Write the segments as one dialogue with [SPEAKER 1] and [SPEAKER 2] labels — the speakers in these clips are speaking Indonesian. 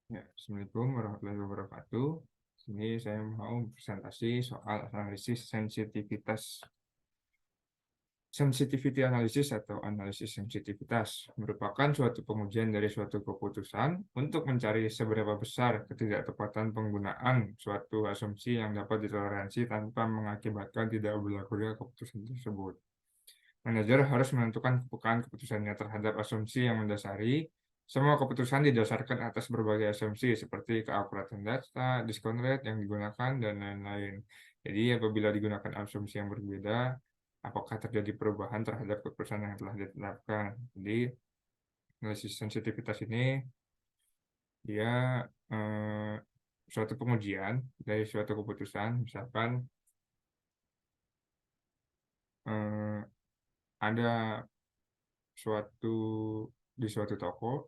[SPEAKER 1] Ya, Assalamualaikum warahmatullahi wabarakatuh. Sini saya mau presentasi soal analisis sensitivitas. Sensitivity analysis atau analisis sensitivitas merupakan suatu pengujian dari suatu keputusan untuk mencari seberapa besar ketidaktepatan penggunaan suatu asumsi yang dapat ditoleransi tanpa mengakibatkan tidak berlakunya keputusan tersebut. Manajer harus menentukan kepekaan keputusannya terhadap asumsi yang mendasari. Semua keputusan didasarkan atas berbagai asumsi seperti keakuratan data, diskon rate yang digunakan, dan lain-lain. Jadi apabila digunakan asumsi yang berbeda, apakah terjadi perubahan terhadap keputusan yang telah ditetapkan. Jadi analisis sensitivitas ini dia eh, suatu pengujian dari suatu keputusan, misalkan eh, ada suatu di suatu toko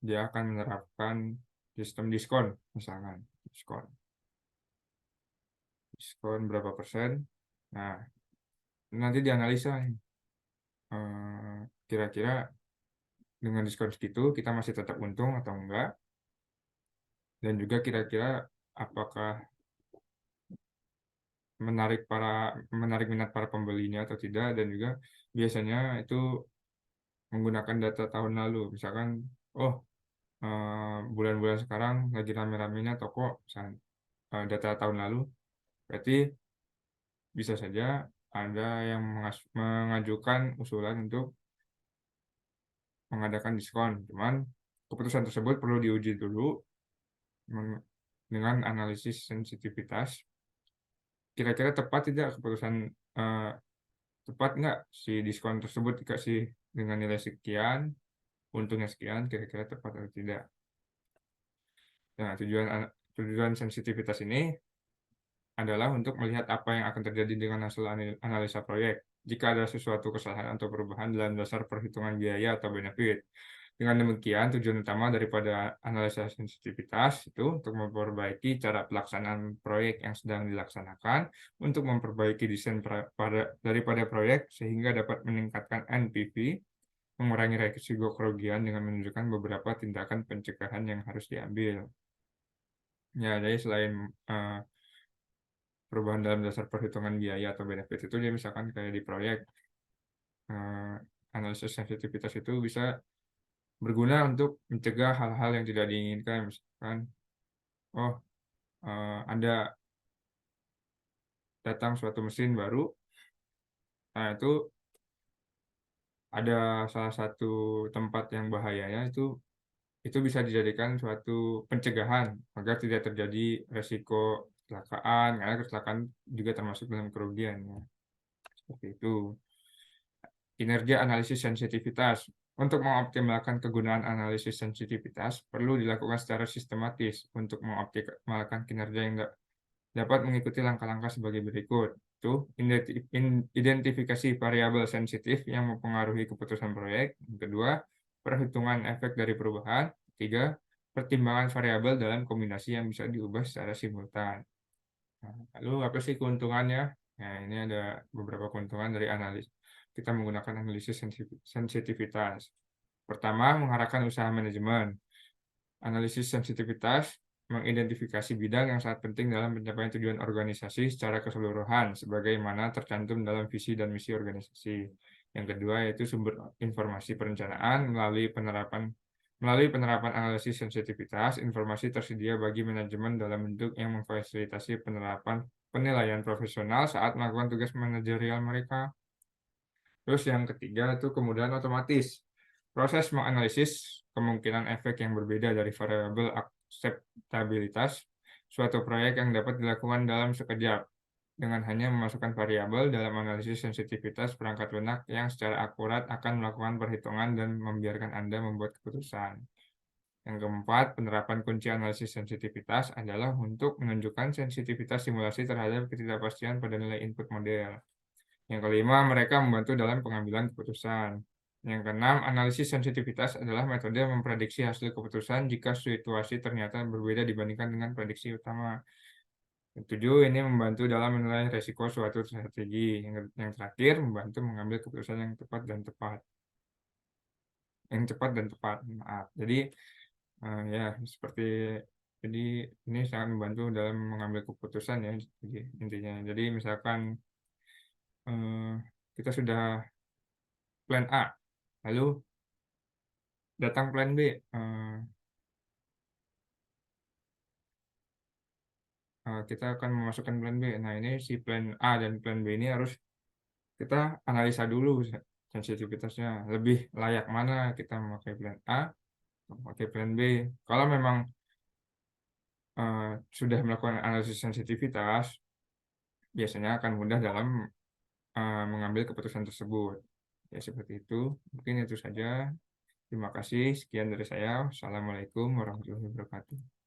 [SPEAKER 1] dia akan menerapkan sistem diskon, misalkan diskon diskon berapa persen. Nah, nanti dianalisa nih, kira-kira dengan diskon segitu kita masih tetap untung atau enggak, dan juga kira-kira apakah menarik minat para pembelinya atau tidak, dan juga biasanya itu menggunakan data tahun lalu, misalkan oh bulan-bulan sekarang lagi rame-ramenya toko, misalkan data tahun lalu, berarti bisa saja ada yang mengajukan usulan untuk mengadakan diskon. Cuman keputusan tersebut perlu diuji dulu dengan analisis sensitivitas. Kira-kira tepat tidak keputusan, eh, tepat nggak si diskon tersebut dikasih dengan nilai sekian, untungnya sekian, kira-kira tepat atau tidak. Nah, tujuan sensitivitas ini adalah untuk melihat apa yang akan terjadi dengan hasil analisa proyek jika ada sesuatu kesalahan atau perubahan dalam dasar perhitungan biaya atau benefit. Dengan demikian, tujuan utama daripada analisa sensitivitas itu untuk memperbaiki cara pelaksanaan proyek yang sedang dilaksanakan, untuk memperbaiki desain daripada proyek sehingga dapat meningkatkan NPV, mengurangi risiko kerugian dengan menunjukkan beberapa tindakan pencegahan yang harus diambil. Ya, jadi selain perubahan dalam dasar perhitungan biaya atau benefit itu, dia misalkan kayak di proyek, eh, analisis sensitivitas itu bisa berguna untuk mencegah hal-hal yang tidak diinginkan, misalkan oh ada datang suatu mesin baru, nah itu ada salah satu tempat yang bahayanya, itu bisa dijadikan suatu pencegahan agar tidak terjadi resiko kecelakaan, karena kecelakaan juga termasuk dalam kerugian ya. Seperti itu. Kinerja analisis sensitivitas. Untuk mengoptimalkan kegunaan analisis sensitivitas, perlu dilakukan secara sistematis untuk mengoptimalkan kinerja yang dapat mengikuti langkah-langkah sebagai berikut. Itu identifikasi variabel sensitif yang mempengaruhi keputusan proyek. Yang kedua, perhitungan efek dari perubahan. Tiga, pertimbangan variabel dalam kombinasi yang bisa diubah secara simultan. Nah, lalu apa sih keuntungannya? Nah, ini ada beberapa keuntungan dari kita menggunakan analisis sensitivitas. Pertama, mengarahkan usaha manajemen. Analisis sensitivitas mengidentifikasi bidang yang sangat penting dalam pencapaian tujuan organisasi secara keseluruhan, sebagaimana tercantum dalam visi dan misi organisasi. Yang kedua yaitu sumber informasi perencanaan. Melalui penerapan analisis sensitivitas, informasi tersedia bagi manajemen dalam bentuk yang memfasilitasi penilaian profesional saat melakukan tugas manajerial mereka. Terus yang ketiga itu kemudahan otomatis. Proses menganalisis kemungkinan efek yang berbeda dari variabel akseptabilitas suatu proyek yang dapat dilakukan dalam sekejap dengan hanya memasukkan variabel dalam analisis sensitivitas perangkat lunak yang secara akurat akan melakukan perhitungan dan membiarkan Anda membuat keputusan. Yang keempat, penerapan kunci analisis sensitivitas adalah untuk menunjukkan sensitivitas simulasi terhadap ketidakpastian pada nilai input model. Yang kelima, mereka membantu dalam pengambilan keputusan. Yang keenam, analisis sensitivitas adalah metode memprediksi hasil keputusan jika situasi ternyata berbeda dibandingkan dengan prediksi utama. Yang ketujuh, ini membantu dalam menilai risiko suatu strategi. Yang terakhir, membantu mengambil keputusan yang cepat dan tepat. Maaf. Jadi Ya seperti jadi ini sangat membantu dalam mengambil keputusan ya, jadi intinya. Jadi misalkan, eee, kita sudah plan A, lalu datang plan B, kita akan memasukkan plan B. Nah, ini si plan A dan plan B ini harus kita analisa dulu sensitivitasnya, lebih layak mana kita memakai plan A atau memakai plan B. Kalau memang, sudah melakukan analisis sensitivitas, biasanya akan mudah dalam, mengambil keputusan tersebut. Ya seperti itu, mungkin itu saja. Terima kasih, sekian dari saya. Wassalamualaikum warahmatullahi wabarakatuh.